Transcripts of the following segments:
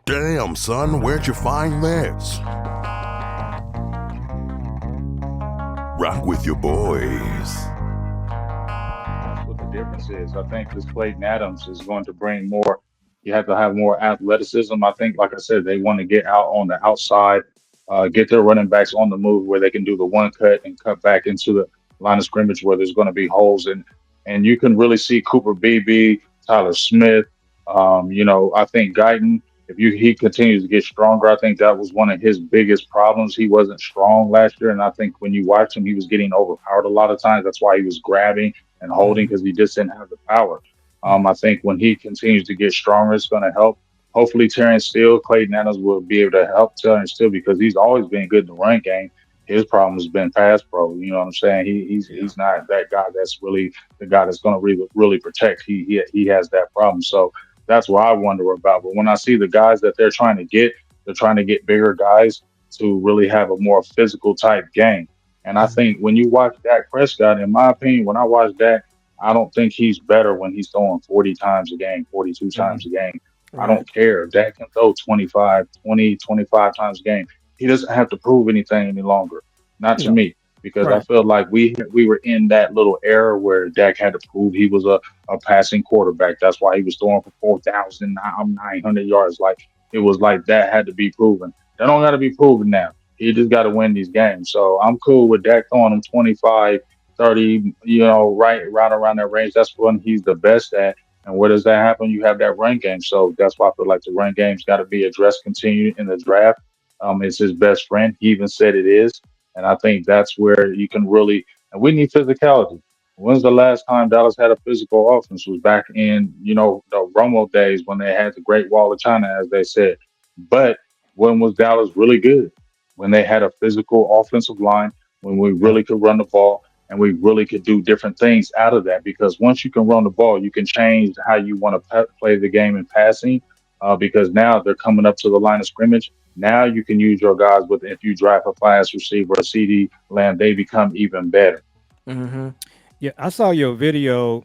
Damn, son, where'd you find this? Rock with your boys. That's what the difference is. I think this Clayton Adams is going to bring more. You have to have more athleticism. I think, like I said, they want to get out on the outside, get their running backs on the move where they can do the one cut and cut back into the line of scrimmage where there's going to be holes and you can really see Cooper Beebe, Tyler Smith. I think Guyton. If he continues to get stronger, I think that was one of his biggest problems. He wasn't strong last year, and I think when you watch him, he was getting overpowered a lot of times. That's why he was grabbing and holding Mhm. because he just didn't have the power. I Mhm. think when he continues to get stronger, it's going to help. Hopefully, Terrence Steele, Clayton Adams will be able to help Terrence Steele because he's always been good in the run game. His problem has been pass pro. You know what I'm saying? Yeah. He's not that guy that's really the guy that's going to really protect. He has that problem. So that's what I wonder about. But when I see the guys that they're trying to get bigger guys to really have a more physical type game. And I Mhm. think when you watch Dak Prescott, in my opinion, when I watch Dak, I don't think he's better when he's throwing 40 times a game, 42 times Mhm. a game. I Right. don't care. If Dak can throw 25 times a game. He doesn't have to prove anything any longer. Not to No. me, because I Right. feel like we were in that little era where Dak had to prove he was a passing quarterback. That's why he was throwing for 4,900 yards. Like it was like that had to be proven. That don't got to be proven now. He just got to win these games. So I'm cool with Dak throwing him 25, 30, right around that range. That's when he's the best at. And where does that happen? You have that run game. So that's why I feel like the run game's got to be addressed, continue in the draft. It's his best friend. He even said it is. And I think that's where you can really, and we need physicality. When's the last time Dallas had a physical offense? Was back in, the Romo days when they had the Great Wall of China, as they said. But when was Dallas really good? When they had a physical offensive line, when we Yeah. really could run the ball and we really could do different things out of that. Because once you can run the ball, you can change how you want to play the game in passing. Because now they're coming up to the line of scrimmage. Now you can use your guys with if you draft a fast receiver, a CD Lamb, they become even better. Mhm. Yeah, I saw your video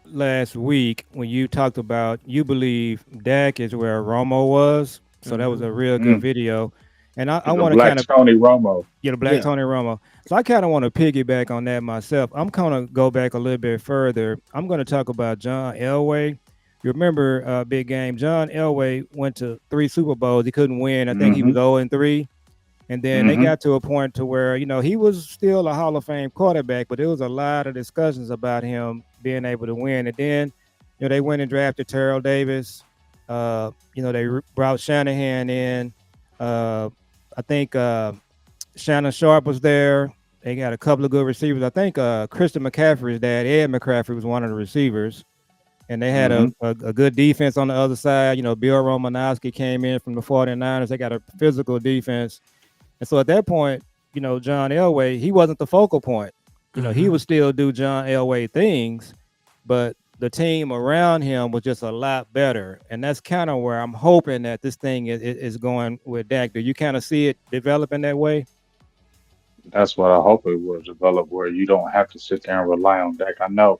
last week when you talked about you believe Dak is where Romo was. So that was Mhm. a real good Mm, video. And I he's a want to black kind of Tony Romo. get a black Yeah. Tony Romo. So I kind of want to piggyback on that myself. I'm kind of go back a little bit further. I'm going to talk about John Elway. You remember big game? John Elway went to 3 Super Bowls. He couldn't win. I think he was Hmm. 0-3. And then they Hmm. got to a point to where, he was still a Hall of Fame quarterback, but there was a lot of discussions about him being able to win. And then, they went and drafted Terrell Davis. They brought Shanahan in. I think Shannon Sharp was there. They got a couple of good receivers. I think Christian McCaffrey's dad, Ed McCaffrey, was one of the receivers. And they had Hmm. a good defense on the other side. Bill Romanowski came in from the 49ers. They got a physical defense. And so at that point, John Elway, he wasn't the focal point. He Mhm. would still do John Elway things, but the team around him was just a lot better. And that's kind of where I'm hoping that this thing is going with Dak. Do you kind of see it developing that way? That's what I hope it will develop, where you don't have to sit there and rely on Dak. I know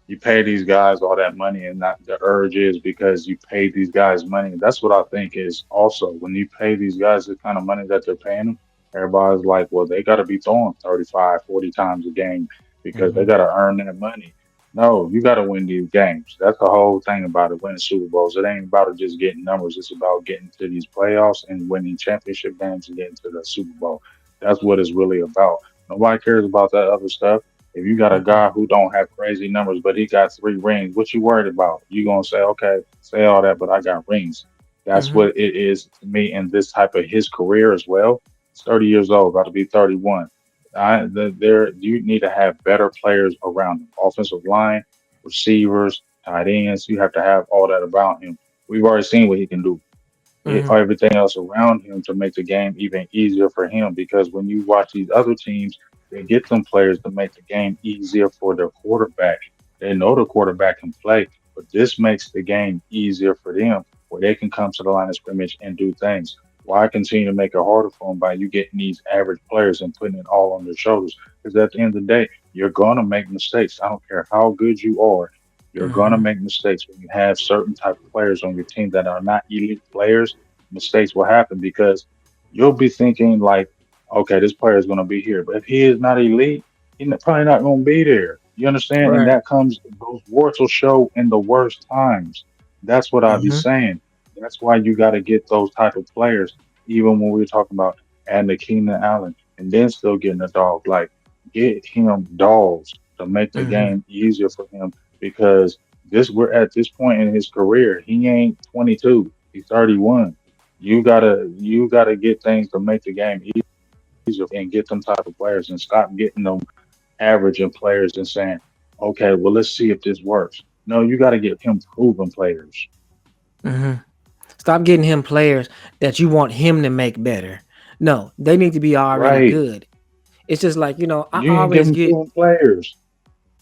you pay these guys all that money, and not the urge is because you pay these guys money. That's what I think is also when you pay these guys the kind of money that they're paying them, everybody's like, well, they got to be throwing 35, 40 times a game because they Mm-hmm. got to earn that money. No, you got to win these games. That's the whole thing about it, winning Super Bowls. It ain't about it just getting numbers. It's about getting to these playoffs and winning championship games and getting to the Super Bowl. That's what it's really about. Nobody cares about that other stuff. If you got a Mm-hmm. guy who don't have crazy numbers, but he got 3 rings, what you worried about? You gonna say, okay, say all that, but I got rings. That's Mhm. what it is to me in this type of his career as well. He's 30 years old, about to be 31. There, you need to have better players around him. Offensive line, receivers, tight ends. You have to have all that about him. We've already seen what he can do, Mhm. everything else around him to make the game even easier for him. Because when you watch these other teams, they get them players to make the game easier for their quarterback. They know the quarterback can play, but this makes the game easier for them where they can come to the line of scrimmage and do things. Why continue to make it harder for them by you getting these average players and putting it all on their shoulders? Because at the end of the day, you're going to make mistakes. I don't care how good you are. You're going to Mhm. make mistakes when you have certain type of players on your team that are not elite players. mistakes will happen because you'll be thinking like, okay, this player is going to be here, but if he is not elite, probably not going to be there. You understand? And Right. that comes, those warts will show in the worst times. That's what I'll be Mm-hmm. saying. That's why you got to get those type of players, even when we were talking about adding the Keenan Allen and then still getting a dog. Like, get him dogs to make the Mm-hmm. game easier for him because we're at this point in his career. He ain't 22. He's 31. You gotta get things to make the game easier and get them type of players and stop getting them averaging players and saying, okay, well let's see if this works. No, you gotta get him proven players. Mm-hmm. Stop getting him players that you want him to make better. No, they need to be already Right. good. It's just like, I You ain't always giving get proven players.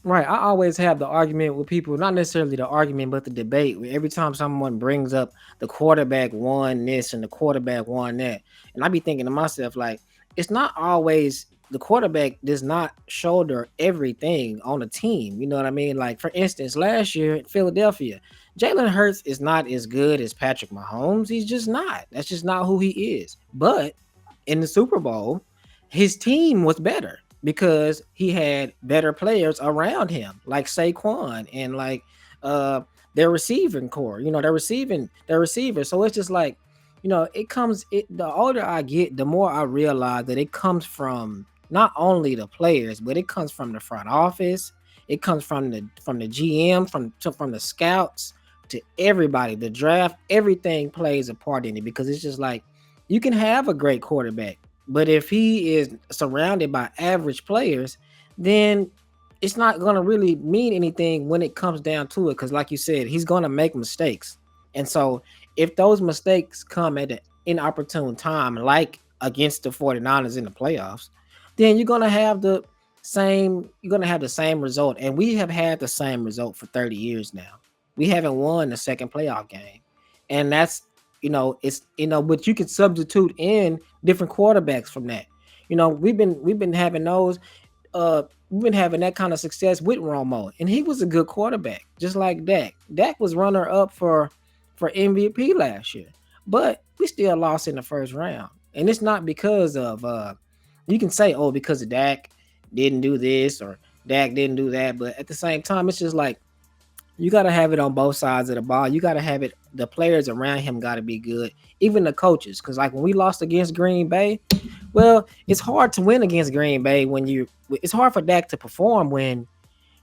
right. I always have the argument with people, not necessarily the argument, but the debate. Where every time someone brings up the quarterback won this and the quarterback won that, and I be thinking to myself, like, it's not always the quarterback does not shoulder everything on a team. You know what I mean? Like, for instance, last year in Philadelphia, Jalen Hurts is not as good as Patrick Mahomes. He's just not. That's just not who he is. But in the Super Bowl, his team was better because he had better players around him, like Saquon and like uh their receiving core, their receivers. So it's just like, the older I get, the more I realize that it comes from not only the players, but it comes from the front office, it comes from the GM, from the scouts to everybody, the draft, everything plays a part in it because it's just like you can have a great quarterback, but if he is surrounded by average players, then it's not going to really mean anything when it comes down to it. Because, like you said, he's going to make mistakes. And so, if those mistakes come at an inopportune time, like against the 49ers in the playoffs, then you're going to have the same result. And we have had the same result for 30 years now. We haven't won the second playoff game. And that's, but you can substitute in different quarterbacks from that. We've been having those we've been having that kind of success with Romo, and he was a good quarterback, just like Dak. Dak was runner up for MVP last year, but we still lost in the first round. And it's not because of you can say, oh, because of Dak didn't do this or Dak didn't do that, but at the same time, it's just like you got to have it on both sides of the ball. You got to have it. The players around him got to be good, even the coaches. Because like when we lost against Green Bay, well, it's hard to win against Green Bay when you. It's hard for Dak to perform when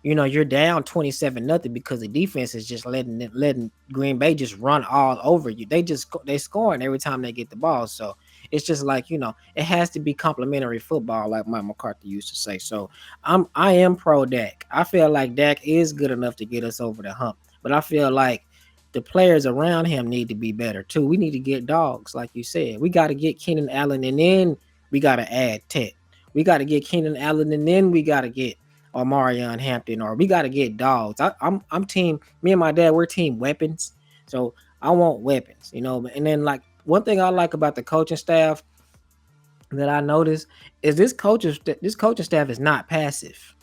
you're down 27-0 because the defense is just letting Green Bay just run all over you. They scoring every time they get the ball. So it's just like, it has to be complimentary football, like Mike McCarthy used to say. So I am pro Dak. I feel like Dak is good enough to get us over the hump, but I feel like the players around him need to be better too. We need to get dogs, like you said. We got to get Keenan Allen, and then we got to add Tet. We got to get Keenan Allen, and then we got to get or Marion Hampton, or we got to get dogs. I'm team. Me and my dad, we're team weapons. So I want weapons, And then like one thing I like about the coaching staff that I noticed is this coaching staff is not passive.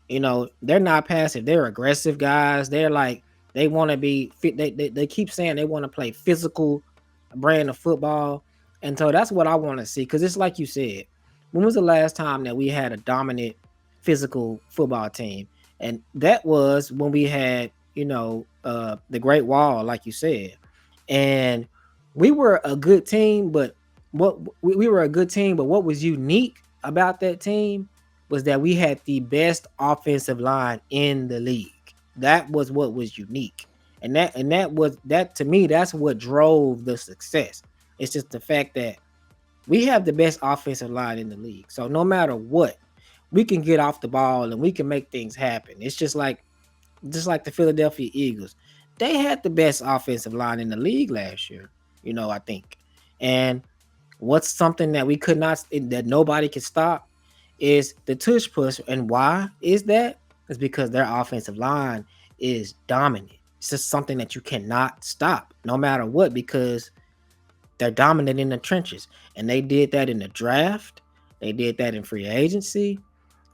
They're not passive. They're aggressive guys. They're like they want to be fit. They keep saying they want to play physical brand of football, and so that's what I want to see. Because it's like you said, when was the last time that we had a dominant physical football team? And that was when we had the Great Wall, like you said, and we were a good team. But we were a good team, but what was unique about that team was that we had the best offensive line in the league. That was what was unique. And that to me, that's what drove the success. It's just the fact that we have the best offensive line in the league. So no matter what, we can get off the ball and we can make things happen. It's just like the Philadelphia Eagles. They had the best offensive line in the league last year, I think. And what's something that we could not, that nobody could stop, is the tush push. And why is that? It's because their offensive line is dominant. It's just something that you cannot stop no matter what, because they're dominant in the trenches. And they did that in the draft. They did that in free agency.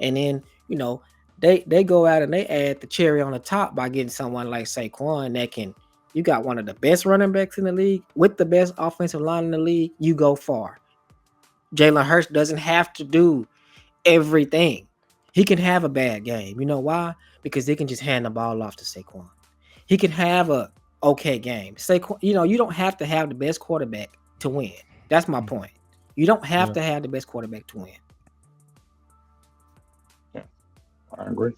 And then, they go out and they add the cherry on the top by getting someone like Saquon that can You got one of the best running backs in the league with the best offensive line in the league. You go far. Jalen Hurts doesn't have to do everything. He can have a bad game. You know why? Because they can just hand the ball off to Saquon. He can have a okay game. Saquon, you don't have to have the best quarterback to win. That's my point. You don't have to have the best quarterback to win. Yeah, I agree.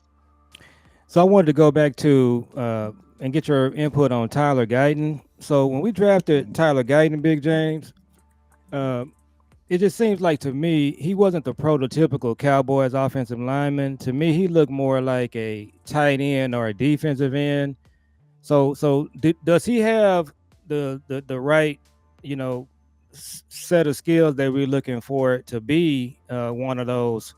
So I wanted to go back to and get your input on Tyler Guyton. So when we drafted Tyler Guyton, Big James, uh, it just seems like to me he wasn't the prototypical Cowboys offensive lineman. To me, he looked more like a tight end or a defensive end. So does he have the right, set of skills that we're looking for to be one of those,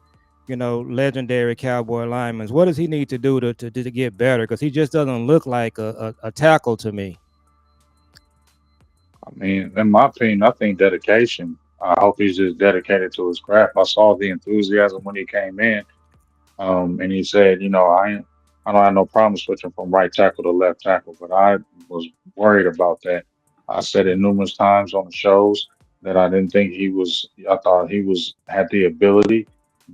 legendary Cowboy linemen? What does he need to do to get better? Because he just doesn't look like a tackle to me. I mean, in my opinion, I think dedication. I hope he's just dedicated to his craft. I saw the enthusiasm when he came in. And he said, I don't have no problem switching from right tackle to left tackle, but I was worried about that. I said it numerous times on the shows that I didn't think he was. I thought he was had the ability,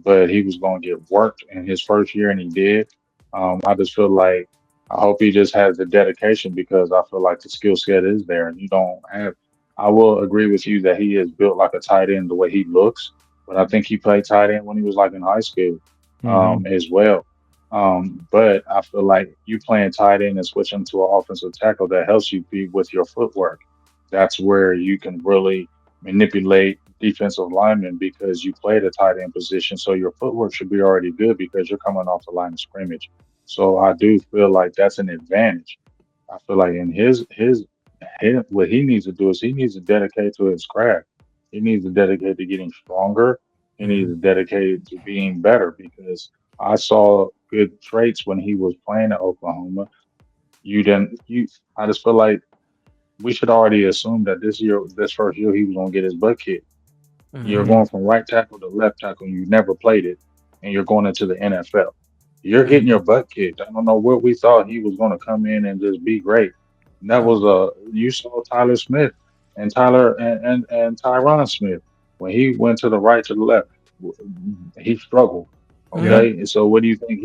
but he was going to get worked in his first year, and he did. I just feel like I hope he just has the dedication because I feel like the skill set is there, and you don't have. I will agree with you that he is built like a tight end the way he looks, but I think he played tight end when he was like in high school Mm-hmm. as well. But I feel like you playing tight end and switching to an offensive tackle that helps you be with your footwork. That's where you can really manipulate defensive linemen because you play the tight end position. So your footwork should be already good because you're coming off the line of scrimmage. So I do feel like that's an advantage. I feel like in his what he needs to do is he needs to dedicate to his craft. He needs to dedicate to getting stronger. He needs to dedicate to being better because I saw good traits when he was playing at Oklahoma. You didn't you I just feel like we should already assume that this first year he was gonna get his butt kicked. You're Mm-hmm. Mm-hmm. going from right tackle to left tackle. You never played it, and you're going into the NFL. You're getting your butt kicked. I don't know what we thought he was going to come in and just be great. And that was you saw Tyler Smith and Tyler and Tyron Smith when he went to the right to the left, he struggled. Yep. Okay, and so what do you think?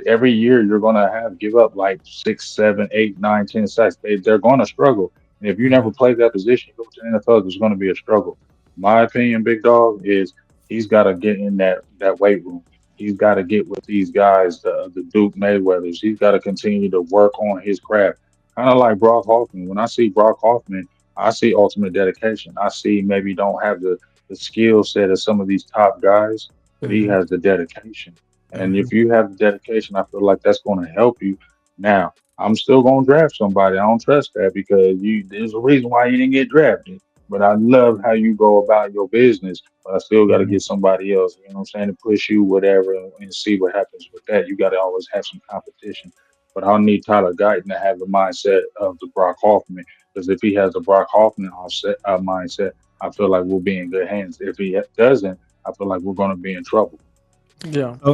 Every year you're going to have give up like 6, 7, 8, 9, 10 sacks. They're going to struggle, and if you never Mm-hmm. played that position, you go to the NFL. There's going to be a struggle. My opinion, Big Dog, is he's got to get in that weight room. He's got to get with these guys, the Duke Mayweathers. He's got to continue to work on his craft. Kind of like Brock Hoffman. When I see Brock Hoffman, I see ultimate dedication. I see maybe don't have the skill set of some of these top guys, but he Mm-hmm. has the dedication. And Mm-hmm. if you have the dedication, I feel like that's going to help you. Now, I'm still going to draft somebody. I don't trust that because there's a reason why you didn't get drafted. But I love how you go about your business. But I still got to Mm-hmm. get somebody else, you know what I'm saying, to push you, whatever, and see what happens with that. You got to always have some competition. But I'll need Tyler Guyton to have the mindset of the Brock Hoffman. Because if he has the Brock Hoffman mindset, I feel like we'll be in good hands. If he doesn't, I feel like we're going to be in trouble. Yeah.